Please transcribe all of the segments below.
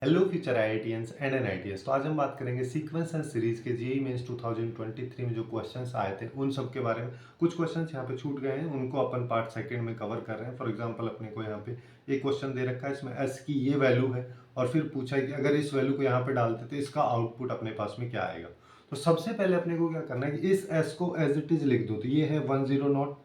Hello future IITians and NITs. तो आज हम बात करेंगे सीक्वेंस एंड सीरीज के जेईई मेंस 2023 में जो क्वेश्चंस आए थे उन सब के बारे में। कुछ क्वेश्चंस यहाँ पे छूट गए हैं, उनको अपन पार्ट सेकंड में कवर कर रहे हैं। फॉर एग्जांपल अपने को यहाँ पे एक क्वेश्चन दे रखा है, इसमें एस की ये वैल्यू है और फिर पूछा है कि अगर इस वैल्यू को यहाँ पे डालते तो इसका आउटपुट अपने पास में क्या आएगा। तो सबसे पहले अपने को क्या करना है कि इस एस को एज इट इज लिख दो। तो ये है 109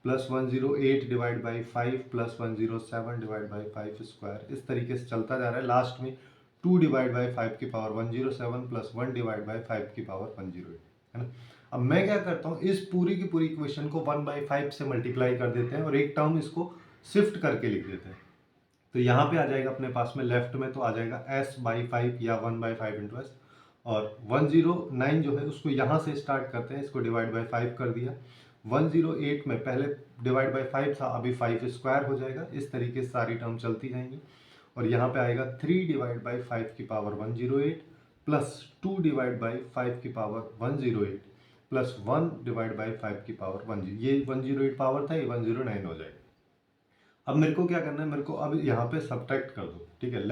plus 108 divide by 5 plus 107 divide by 5 square, इस तरीके से चलता जा रहा है। लास्ट में 2 डिवाइड बाई 5 की पावर 107 प्लस 1 डिवाइड बाई 5 की पावर 108, है ना। अब मैं क्या करता हूँ, इस पूरी की पूरी इक्वेशन को 1/5 से मल्टीप्लाई कर देते हैं और एक टर्म इसको शिफ्ट करके लिख देते हैं। तो यहाँ पे आ जाएगा अपने पास में लेफ्ट में तो आ जाएगा s/5 या 1/5 इंटू एस। और 109 जो है उसको यहाँ से स्टार्ट करते हैं, इसको डिवाइड बाई 5 कर दिया। 108 में पहले डिवाइड बाई 5 था, अभी 5 स्क्वायर हो जाएगा। इस तरीके से सारी टर्म चलती जाएंगी और यहाँ पे आएगा 3 डिवाइड बाई 5 की पावर 108 प्लस 2 डिवाइड बाई 5 की पावर 108 प्लस 1 डिवाइड बाई 5 की पावर 10। ये 108 पावर था, ये 109 हो जाएगा। अब मेरे को क्या करना है, मेरे को अब यहाँ पे सब्ट्रैक्ट कर दो, ठीक है।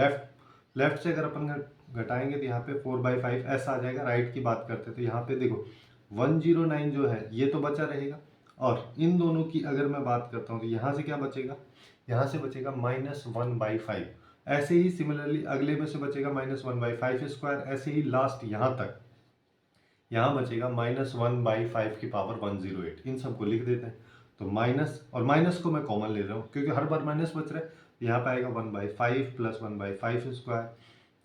लेफ्ट से अगर अपन घटाएंगे तो यहाँ पे 4/5 ऐसा आ जाएगा। राइट की बात करते हैं तो यहाँ पे देखो 109 जो है ये तो बचा रहेगा और इन दोनों की अगर मैं बात करता हूँ तो यहाँ से क्या बचेगा, यहाँ से बचेगा -1/5। ऐसे ही सिमिलरली अगले में से बचेगा -1/5 स्क्वायर। ऐसे ही लास्ट यहाँ तक यहाँ बचेगा -1/5 की पावर 108। इन सबको लिख देते हैं तो माइनस और माइनस को मैं कॉमन ले रहा हूँ क्योंकि हर बार माइनस बच रहा है। यहाँ पे आएगा 1/5 प्लस 1/5 स्क्वायर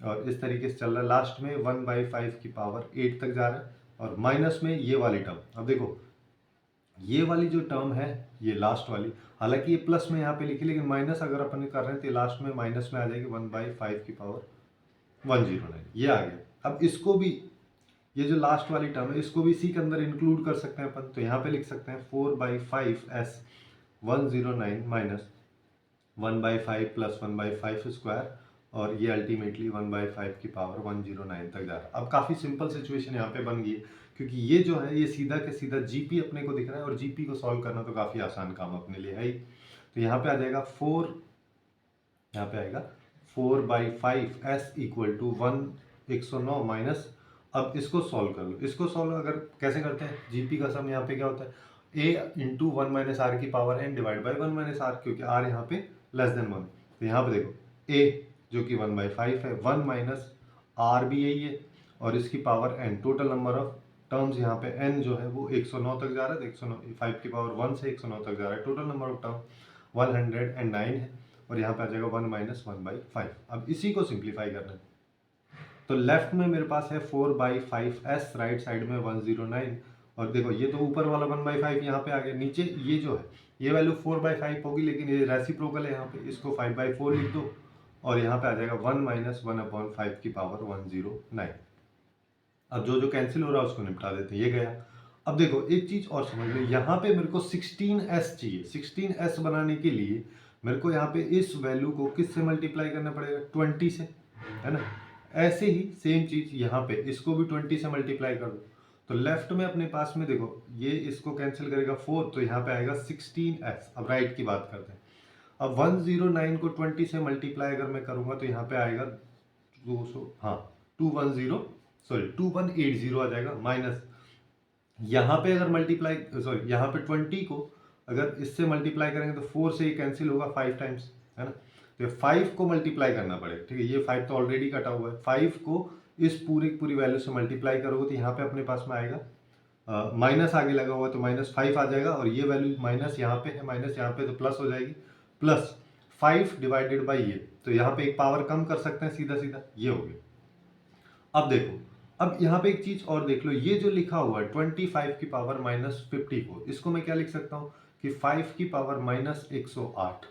और इस तरीके से चल रहा है। लास्ट में 1/5 की पावर 8 तक जा रहा है और माइनस में ये वाली टर्म। अब देखो ये वाली जो टर्म है ये लास्ट वाली, हालांकि ये प्लस में यहाँ पे लिखी लेकिन माइनस अगर अपन कर रहे हैं तो लास्ट में माइनस में आ जाएगी 1/5 की पावर 109। ये आ गया। अब इसको भी, ये जो लास्ट वाली टर्म है इसको भी इसी के अंदर इंक्लूड कर सकते हैं अपन। तो यहाँ पे लिख सकते हैं 4/5 s 109 माइनस 1/5 प्लस 1/5 स्क्वायर और ये अल्टीमेटली 1/5 की पावर 109 तक जा रहा है। अब काफ़ी सिंपल सिचुएशन यहाँ पे बन गई है क्योंकि ये जो है ये सीधा के सीधा जीपी अपने को दिख रहा है और जीपी को सॉल्व करना तो काफ़ी आसान काम अपने लिए है ही। तो यहाँ पे आ जाएगा 4, यहाँ पे आएगा 4/5 s इक्वल टू 109 माइनस। अब इसको सॉल्व कर लो। इसको सॉल्व अगर कैसे करते हैं, जीपी का सम यहाँ पे क्या होता है a इंटू 1 माइनस आर की power n divide by 1 minus r, क्योंकि r यहाँ पे लेस देन 1। तो यहाँ पे देखो a जो कि 1/5 है, 1 माइनस आर भी यही है और इसकी power n। Total number of terms यहाँ पे n जो है वो 109 तक जा रहा है। तो 109 5 की पावर 1 से 109 तक जा रहा है। टोटल नंबर ऑफ टर्म 109 है और यहाँ पे आ जाएगा 1 माइनस 1/5। अब इसी को सिंप्लीफाई करना है तो लेफ्ट में मेरे पास है 4/5 s, राइट साइड में 109 और देखो ये तो ऊपर वाला 1/5 यहाँ पे आ गया। नीचे ये जो है ये वैल्यू 4/5 होगी लेकिन ये रेसिप्रोकल है यहाँ पे, इसको 5/4 लिख दो और यहाँ पे आ जाएगा 1 माइनस 1/5 की पावर 109। अब जो जो कैंसिल हो रहा है उसको निपटा देते हैं, ये गया। अब देखो एक चीज और समझ लो, यहाँ पे मेरे को 16s चाहिए। 16s बनाने के लिए मेरे को यहाँ पे इस वैल्यू को किससे मल्टीप्लाई करना पड़ेगा, 20 से, है ना। ऐसे ही सेम चीज यहाँ पे इसको भी 20 से मल्टीप्लाई कर दो। तो लेफ्ट में अपने पास में देखो ये इसको कैंसिल करेगा 4, तो यहाँ पे आएगा 16s। अब राइट की बात करते हैं। अब 109 को 20 से मल्टीप्लाई अगर मैं करूंगा तो यहाँ पे आएगा 200, हाँ 2180 आ जाएगा। माइनस यहाँ पे अगर मल्टीप्लाई, सॉरी यहाँ पे 20 को अगर इससे मल्टीप्लाई करेंगे तो 4 से ये कैंसिल होगा 5 टाइम्स, है ना। तो 5 को मल्टीप्लाई करना पड़ेगा, ठीक है। ये 5 तो ऑलरेडी कटा हुआ है। 5 को इस पूरी वैल्यू से मल्टीप्लाई करोगे तो यहाँ पे अपने पास में आएगा माइनस आगे लगा हुआ है तो -5 आ जाएगा और ये वैल्यू माइनस यहाँ पे है, माइनस यहाँ पे तो प्लस हो जाएगी। प्लस 5 डिवाइडेड बाई ये, तो यहाँ पे एक पावर कम कर सकते हैं सीधा सीधा, ये हो गया। अब देखो, अब यहाँ पे एक चीज और देख लो, ये जो लिखा हुआ है 25 की पावर -54, इसको मैं क्या लिख सकता हूँ कि 5 की पावर -108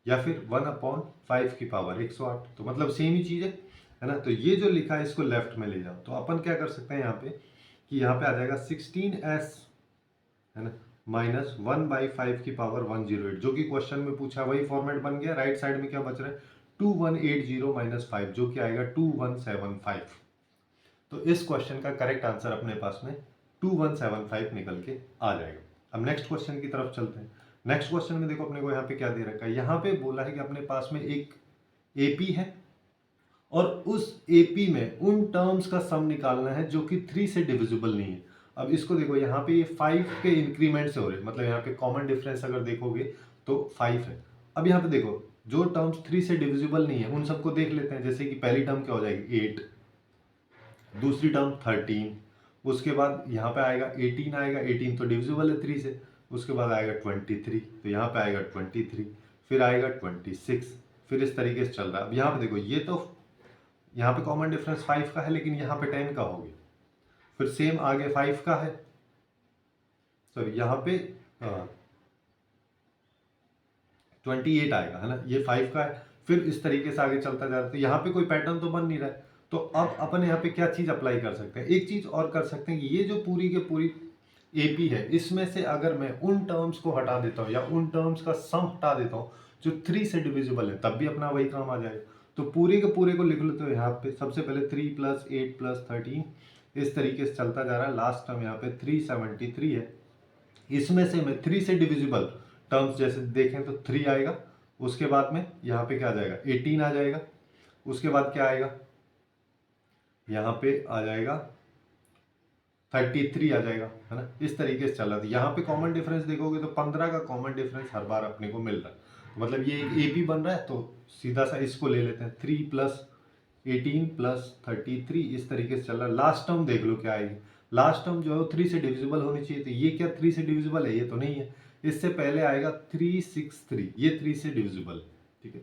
या फिर 1/5 की पावर 108। तो मतलब सेम ही चीज है ना। तो ये जो लिखा है इसको लेफ्ट में ले जाओ। तो अपन क्या कर सकते हैं यहाँ पे कि यहाँ पे आ जाएगा 16s, है ना, माइनस 1/5 की पावर 108, जो कि क्वेश्चन में पूछा वही फॉर्मेट बन गया। राइट साइड में क्या बच रहा है 2180 माइनस 5, जो कि आएगा 2175। तो इस क्वेश्चन का करेक्ट आंसर अपने पास में 2175 निकल के आ जाएगा। अब नेक्स्ट क्वेश्चन की तरफ चलते हैं। नेक्स्ट क्वेश्चन में देखो अपने को यहाँ पे क्या दे रखा है, यहाँ पे बोला है कि अपने पास में एक एपी है और उस एपी में उन टर्म्स का सम निकालना है जो कि 3 से डिविजिबल नहीं है। अब इसको देखो, यहाँ पे ये 5 के इंक्रीमेंट से हो रहे हैं, मतलब यहाँ पे कॉमन डिफरेंस अगर देखोगे तो 5 है। अब यहाँ पे देखो जो टर्म्स 3 से डिविजिबल नहीं है उन सबको देख लेते हैं। जैसे कि पहली टर्म क्या हो जाएगी 8, दूसरी टर्म 13, उसके बाद यहाँ पे आएगा 18 आएगा, 18 तो डिविजिबल है 3 से, उसके बाद आएगा 23, तो यहाँ पे आएगा 23, फिर आएगा 26, फिर इस तरीके से चल रहा है। अब यहाँ पे देखो ये तो यहाँ पे कॉमन डिफरेंस 5 का है, लेकिन यहाँ पे 10 का हो गया, फिर सेम आगे 5 का है, तो यहाँ पे 28 आएगा, है ना, ये 5 का है, फिर इस तरीके से आगे चलता जा रहा है। तो यहाँ पे कोई पैटर्न तो बन नहीं रहा है, तो अब अपन यहाँ पे क्या चीज अप्लाई कर सकते हैं, एक चीज और कर सकते हैं कि ये जो पूरी के पूरी एपी है इसमें से अगर मैं उन टर्म्स को हटा देता हूँ या उन टर्म्स का सम हटा देता हूँ जो 3 से डिविजिबल है, तब भी अपना वही काम आ जाएगा। तो पूरे के पूरे को लिख लो, तो यहाँ पे सबसे पहले 3 + 8 + 13 इस तरीके से चलता जा रहा है। लास्ट टर्म यहाँ पे 373 है, इसमें से मैं 3 से डिविजिबल टर्म्स जैसे देखें तो 3 आएगा, उसके बाद में यहाँ पे क्या आ जाएगा 18 आ जाएगा, उसके बाद क्या आएगा यहाँ पे आ जाएगा 33 आ जाएगा, है ना, इस तरीके से चल रहा था। यहाँ पे कॉमन डिफरेंस देखोगे तो 15 का कॉमन डिफरेंस हर बार अपने को मिल रहा है, तो मतलब ये एक एपी बन रहा है। तो सीधा सा इसको ले लेते हैं, 3 + 18 + 33 इस तरीके से चल रहा है। लास्ट टर्म देख लो क्या आएगी, लास्ट टर्म जो है 3 से डिविजिबल होनी चाहिए, तो ये क्या 3 से डिविजिबल है, ये तो नहीं है। इससे पहले आएगा 363, ये 3 से डिविजिबल है, ठीक है,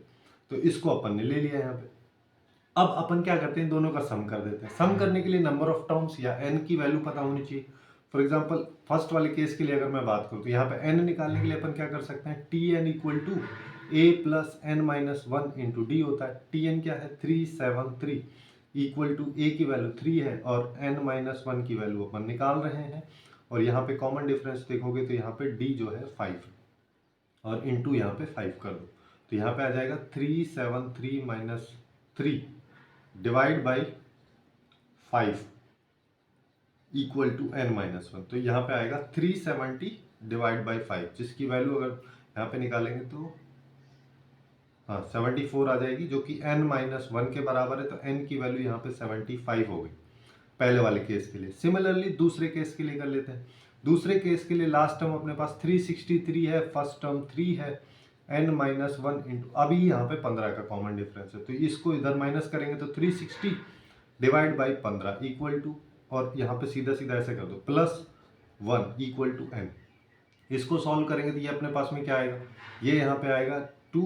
तो इसको अपन ने ले लिया यहाँ पे। अब अपन क्या करते हैं, दोनों का सम कर देते हैं। सम करने के लिए नंबर ऑफ टर्म्स या n की वैल्यू पता होनी चाहिए। फॉर एग्जांपल फर्स्ट वाले केस के लिए अगर मैं बात करूं तो यहाँ पे n निकालने के लिए अपन क्या कर सकते हैं, Tn = a + n-1 × d होता है। Tn क्या है 373 = a की वैल्यू 3 है और n-1 की वैल्यू अपन निकाल रहे हैं, और यहाँ पे कॉमन डिफरेंस देखोगे तो यहाँ पे d जो है 5 और इंटू यहाँ पे 5 कर दो, तो यहाँ पे आ जाएगा 373 - 3 डिवाइड बाई 5 = n-1, तो यहाँ पे आएगा 370 डिवाइड बाई 5, जिसकी वैल्यू अगर यहाँ पे निकालेंगे तो हाँ 74 आ जाएगी, जो कि n-1 के बराबर है। तो n की वैल्यू यहाँ पे 75 हो गई पहले वाले केस के लिए। सिमिलरली दूसरे केस के लिए कर लेते हैं। दूसरे केस के लिए लास्ट टर्म अपने पास 363 है, फर्स्ट टर्म 3 है, n-1 इंटू अभी यहाँ पे 15 का कॉमन डिफरेंस है, तो इसको इधर माइनस करेंगे तो 360 डिवाइड बाई 15 इक्वल टू, और यहाँ पे सीधा सीधा ऐसे कर दो +1 = n। इसको सॉल्व करेंगे तो ये अपने पास में क्या आएगा, ये यहाँ पे आएगा 2,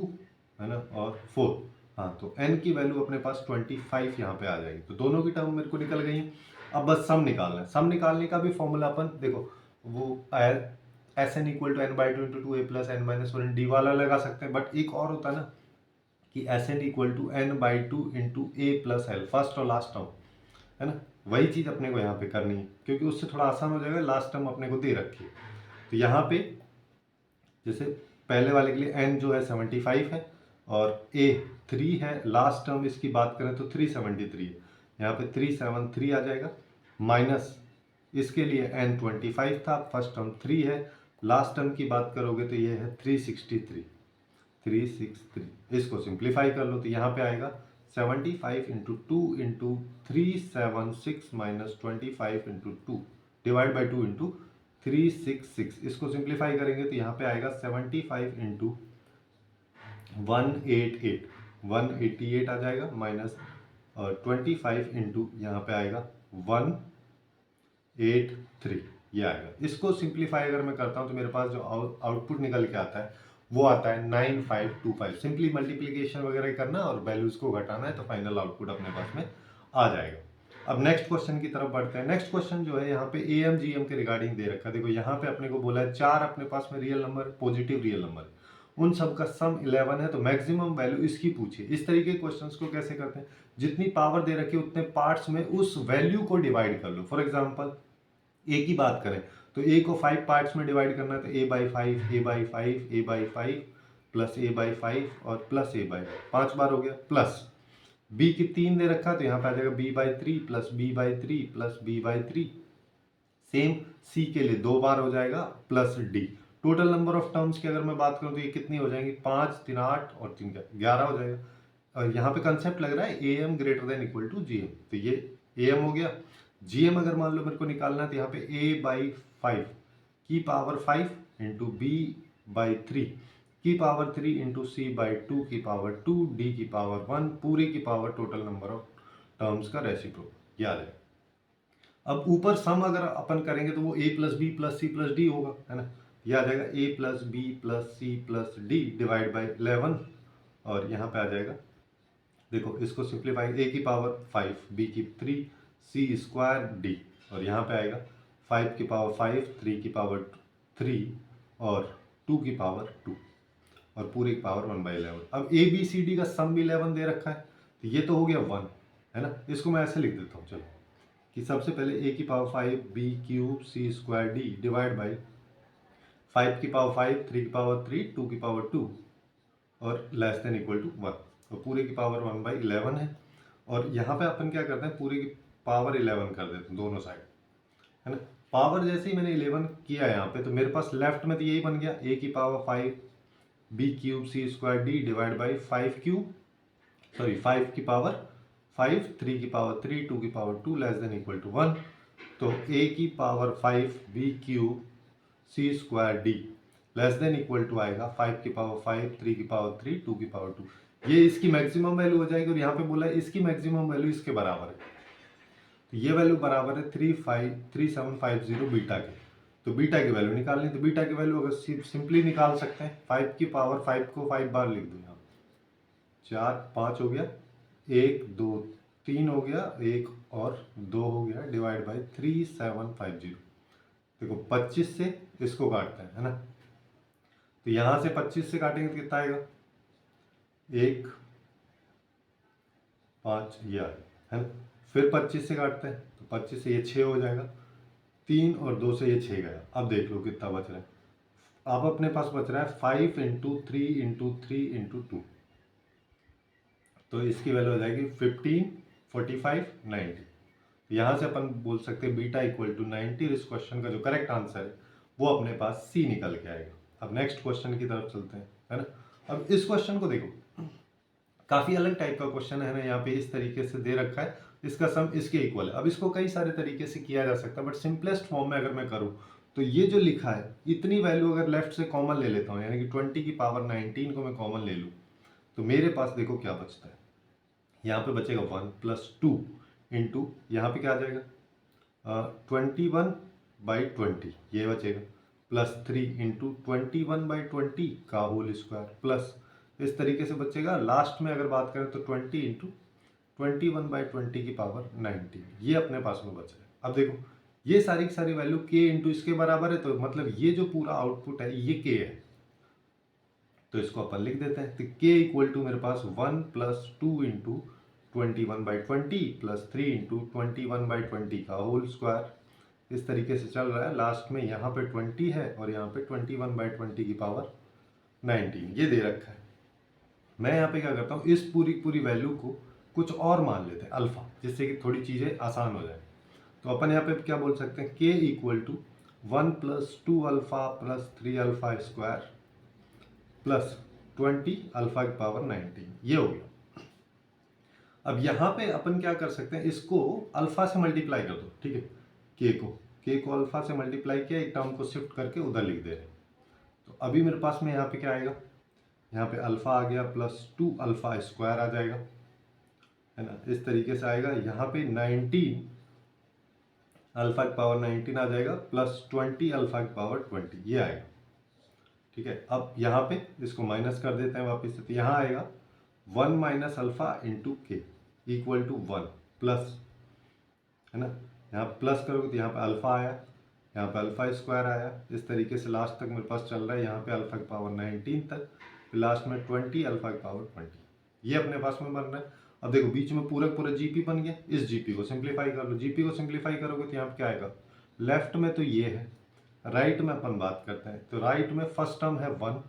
है ना, और 4, हाँ, तो n की वैल्यू अपने पास 25 यहाँ पे आ जाएगी। तो दोनों की टर्म मेरे को निकल गई है। अब बस सम निकालना है। सम निकालने का भी फॉर्मूला अपन देखो, वो Sn = n/2 × 2a + n-1 d वाला लगा सकते हैं, बट एक और होता है ना कि Sn = n/2 × a + l, first और लास्ट टर्म, है ना, वही चीज अपने को यहाँ पे करनी है, क्योंकि उससे थोड़ा आसान हो जाएगा। लास्ट टर्म अपने को दे रखी है, तो यहाँ पे जैसे पहले वाले के लिए n जो है 75 है और a 3 है, लास्ट टर्म इसकी बात करें तो 373 है, यहाँ पे 373 आ जाएगा, माइनस इसके लिए n 25 था, फर्स्ट टर्म 3 है, लास्ट टर्म की बात करोगे तो ये है 363, इसको सिंप्लीफाई कर लो तो यहाँ पे आएगा 75 × 2 × 376 - 25 × 2 डिवाइड बाई 2 × 366। इसको सिंप्लीफाई करेंगे तो यहाँ पे आएगा 75 × 188 आ जाएगा, माइनस और 25 इंटू यहाँ पे आएगा 183, ये आएगा। इसको सिंप्लीफाई अगर मैं करता हूँ तो मेरे पास जो आउटपुट निकल के आता है वो आता है 9525। सिंपली मल्टीप्लीकेशन वगैरह करना और वैल्यूज को घटाना है, तो फाइनल आउटपुट अपने पास में आ जाएगा। अब नेक्स्ट क्वेश्चन की तरफ बढ़ते हैं। नेक्स्ट क्वेश्चन जो है यहाँ पे AMGM के रिगार्डिंग दे रखा है। देखो यहाँ पे अपने को बोला है 4 अपने पास में real number, positive real number, उन सब का सम 11 है, तो मैक्सिमम वैल्यू इसकी पूछिए। इस तरीके के क्वेश्चंस को कैसे करते हैं, जितनी पावर दे रखी है उतने पार्ट्स में उस वैल्यू को डिवाइड कर लो। फॉर एग्जांपल a की बात करें तो a को 5 पार्ट्स में डिवाइड करना है, तो a/5 a/5 a/5 plus a/5 और प्लस a/5 5 बार हो गया। प्लस b की 3 दे रखा है, तो यहाँ पे आ जाएगा b/3 plus b/3 plus b/3। Same c के लिए 2 बार हो जाएगा, plus d। Total number of terms की अगर मैं बात करूं तो ये कितनी हो जाएंगी, 5 3 8 और 3 11 हो जाएगा। और यहाँ पे कंसेप्ट लग रहा है A M greater than equal to G M, तो ये ए एम हो गया। जी एम अगर मान लो मेरे को निकालना, तो यहाँ पे ए बाई 5 की पावर 5 इंटू बी बाई 3 की पावर 3 इंटू सी बाई 2 की पावर 2 डी की पावर 1 पूरे की power total number of terms का रेसिप्रोकल, याद है। अब ऊपर सम अगर अपन करेंगे तो वो a plus B plus C plus D होगा, है ना। यह आ जाएगा a plus B plus C plus D divide by 11, और यहाँ पे आ जाएगा, देखो इसको सिंप्लीफाई, a की पावर 5 b की 3 c स्क्वायर d, और यहाँ पे आएगा 5 की पावर 5 3 की पावर 3 और 2 की पावर 2 और पूरी की पावर 1/11। अब a b c d का सम भी 11 दे रखा है, तो ये तो हो गया 1, है ना। इसको मैं ऐसे लिख देता हूँ, चलो, कि सबसे पहले a की power 5 b cube C square D divide by 5 की पावर 5 3 की पावर 3 2 की पावर 2 और लेस देन इक्वल टू 1, और पूरे की पावर 1/11 है। और यहाँ पे अपन क्या करते हैं, पूरे की पावर 11 कर देते हैं दोनों साइड, है ना। पावर जैसे ही मैंने 11 किया यहाँ पे, तो मेरे पास लेफ्ट में तो यही बन गया, a की power 5 b cube C square D divide by 5 की पावर 5 3 की पावर 3 2 की power 2 less than equal to 1, तो a की power 5 b cube C square D less than equal to आएगा 5 की पावर 5 3 की पावर 3 2 की पावर 2, ये इसकी मैक्सिमम वैल्यू हो जाएगी। और यहाँ पे बोला है इसकी मैक्सिमम वैल्यू इसके बराबर है, तो ये वैल्यू बराबर है 3750 बीटा के। तो बीटा की वैल्यू निकालनी, तो बीटा की वैल्यू अगर सिंपली निकाल सकते हैं, 5 की पावर 5 को 5 बार लिख दो, यहाँ 4 5 हो गया, 1 2 3 हो गया, 1 और 2 हो गया, डिवाइड बाई 3750। देखो 25 से इसको काटते हैं, है ना, तो यहाँ से 25 से काटेंगे तो कितना आएगा, 1 5 ये आएगा, है ना। फिर 25 से काटते हैं, तो 25 से ये 6 हो जाएगा, 3 और 2 से ये 6 गया। अब देख लो कितना बच रहा है, अब अपने पास बच रहा है 5 इंटू 3 इंटू 3 इंटू 2, तो इसकी वैल्यू हो जाएगी 15 45 90। यहाँ से अपन बोल सकते हैं बीटा इक्वल टू 90, इस क्वेश्चन का जो करेक्ट आंसर है वो अपने पास सी निकल के आएगा। अब नेक्स्ट क्वेश्चन की तरफ चलते हैं, है ना। अब इस क्वेश्चन को देखो, काफ़ी अलग टाइप का क्वेश्चन है ना, यहाँ पे इस तरीके से दे रखा है, इसका सम इसके इक्वल है। अब इसको कई सारे तरीके से किया जा सकता है, बट सिंपलेस्ट फॉर्म में अगर मैं करूँ, तो ये जो लिखा है इतनी वैल्यू अगर लेफ्ट से कॉमन ले लेता हूँ, यानी कि 20 की पावर 19 को मैं कॉमन ले लूँ, तो मेरे पास देखो क्या बचता है, यहाँ पे बचेगा 1 प्लस 2 इंटू यहाँ पे क्या आ जाएगा 21/20 ये बचेगा, प्लस 3 इंटू 21/20 का होल स्क्वायर, प्लस इस तरीके से बचेगा। लास्ट में अगर बात करें तो 20 इंटू 21/20 की पावर 19, ये अपने पास में बच रहा है। अब देखो ये सारी की सारी वैल्यू k इंटू इसके बराबर है, तो मतलब ये जो पूरा आउटपुट है ये k है, तो इसको अपन लिख देते हैं। तो k इक्वल टू मेरे पास 1 प्लस 2 इंटू 21/20 प्लस 3 इंटू 21/20 का होल स्क्वायर, इस तरीके से चल रहा है। लास्ट में यहाँ पे 20 है और यहाँ पे 21/20 की पावर 19 ये दे रखा है। मैं यहाँ पे क्या करता हूँ, इस पूरी वैल्यू को कुछ और मान लेते हैं अल्फा, जिससे कि थोड़ी चीज़ें आसान हो जाए। तो अपन यहाँ पे क्या बोल सकते हैं, k equal to 1 plus 2 alpha plus 3 alpha square plus 20 alpha की पावर 19, ये हो गया। अब यहाँ पे अपन क्या कर सकते हैं, इसको अल्फा से मल्टीप्लाई कर दो, ठीक है। के को अल्फा से मल्टीप्लाई किया, एक टर्म को शिफ्ट करके उधर लिख दे रहे हैं। तो अभी मेरे पास में यहाँ पे क्या आएगा, यहाँ पे अल्फा आ गया प्लस 2 अल्फा स्क्वायर आ जाएगा, है ना, इस तरीके से आएगा। यहाँ पे 19 अल्फा की पावर 19 आ जाएगा प्लस 20 अल्फा की पावर 20 ये आएगा, ठीक है। अब यहाँ पे इसको माइनस कर देते हैं वापस से, तो यहाँ आएगा 1 माइनस अल्फा इंटू के इक्वल टू 1 प्लस, है ना, यहाँ प्लस करोगे तो यहाँ पे अल्फा आया, यहाँ पे अल्फा स्क्वायर आया, इस तरीके से लास्ट तक मेरे पास चल रहा है। यहाँ पे अल्फा की पावर 19 तक, फिर लास्ट में 20 अल्फा की पावर 20, ये अपने पास में बन रहा है। अब देखो बीच में पूरा जीपी बन गया, इस जीपी को सिंप्लीफाई कर लो। जीपी को सिंप्लीफाई करोगे तो यहाँ पे क्या आएगा, लेफ्ट में तो ये है, राइट में अपन बात करते हैं, तो राइट में फर्स्ट टर्म है 1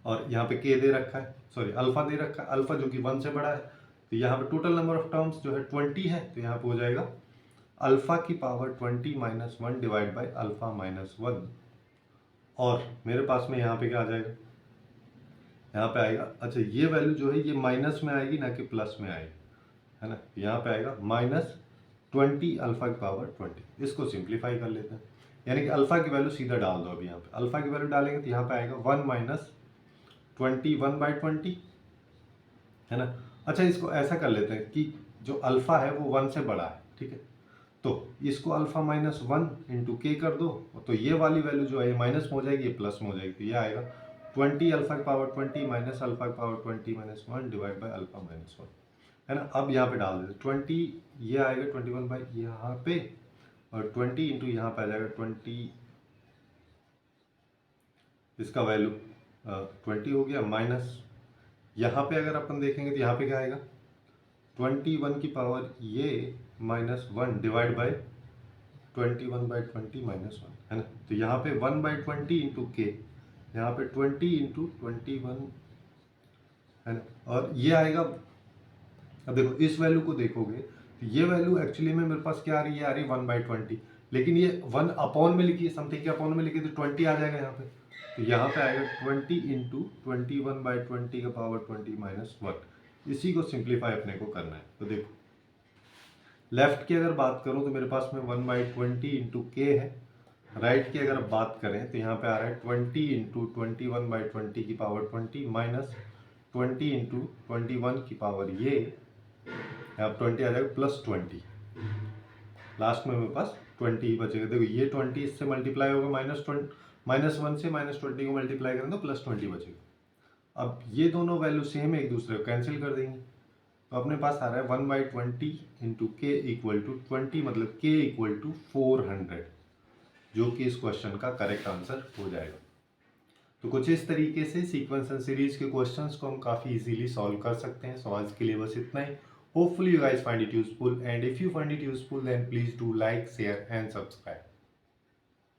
और यहाँ पे के दे रखा है, सॉरी अल्फा दे रखा है, अल्फा जो कि 1 से बड़ा है। तो यहाँ पे टोटल नंबर ऑफ टर्म्स जो है 20 है, तो यहाँ पे हो जाएगा अल्फा की power 20 minus 1 divide by alpha minus 1, और मेरे पास में यहाँ पे क्या आ जाएगा, यहाँ पे आएगा, अच्छा ये वैल्यू जो है ये माइनस में आएगी ना कि प्लस में आएगी, है ना। यहाँ पे आएगा -20 अल्फा की पावर 20। इसको सिंप्लीफाई कर लेते हैं, यानी कि अल्फा की वैल्यू सीधा डाल दो। अभी यहाँ पे अल्फा की वैल्यू डालेंगे तो यहाँ पे आएगा 1 - 20 1/20, है ना। अच्छा इसको ऐसा कर लेते हैं कि जो अल्फा है वो 1 से बड़ा है, ठीक है। तो इसको अल्फा -1 इंटू के कर दो, तो ये वाली वैल्यू जो है ये माइनस में हो जाएगी, ये प्लस में हो जाएगी। तो ये आएगा 20 अल्फा की पावर 20 माइनस अल्फा की पावर 20 -1 डिवाइड बाई अल्फा -1, है ना। अब यहाँ पे डाल देते 20, ये आएगा 21 बाई यहाँ पे, और 20 इंटू यहाँ पे आ जाएगा 20, इसका वैल्यू 20 हो गया, माइनस यहाँ पे अगर अपन देखेंगे तो यहाँ पे क्या आएगा 21 की पावर ये -1 डिवाइड बाई 21/20 -1, है ना। तो यहाँ पे 1/20 इंटू के, यहाँ पे 20 इंटू 21, है ना। और ये आएगा, अब देखो इस वैल्यू को देखोगे तो ये वैल्यू एक्चुअली में मेरे पास क्या आ रही है, आ रही है 1/20, लेकिन ये 1 अपॉन में लिखी है, समथिंग के अपॉन में लिखी तो 20 आ जाएगा यहाँ पे। तो यहाँ पे आएगा 20 इंटू 21/20 का पावर 20 -1। इसी को सिंप्लीफाई अपने को करना है। तो देखो लेफ्ट की अगर बात करूँ तो मेरे पास में 1/20 इंटू के है, राइट की अगर बात करें तो यहाँ पे आ रहा है 20 इंटू 21/20 की पावर 20 माइनस 20 इंटू 21 की पावर ये, अब 20 आ जाएगा +20, लास्ट में मेरे पास 20 ही बचेगा। देखो ये 20 इससे मल्टीप्लाई होगा, -1 से -20 को मल्टीप्लाई करें तो +20 बचेगा। अब ये दोनों वैल्यू सेम है, एक दूसरे को कैंसिल कर देंगे, तो अपने पास आ रहा है 1/20 इंटू के इक्वल टू 20, मतलब के इक्वल टू 400, जो कि इस क्वेश्चन का करेक्ट आंसर हो जाएगा। तो कुछ इस तरीके से सीक्वेंस एंड सीरीज के क्वेश्चंस को हम काफ़ी इजीली सॉल्व कर सकते हैं। सो आज के लिए बस इतना ही। Hopefully you guys find it useful, and if you find it useful then please do like, share and subscribe.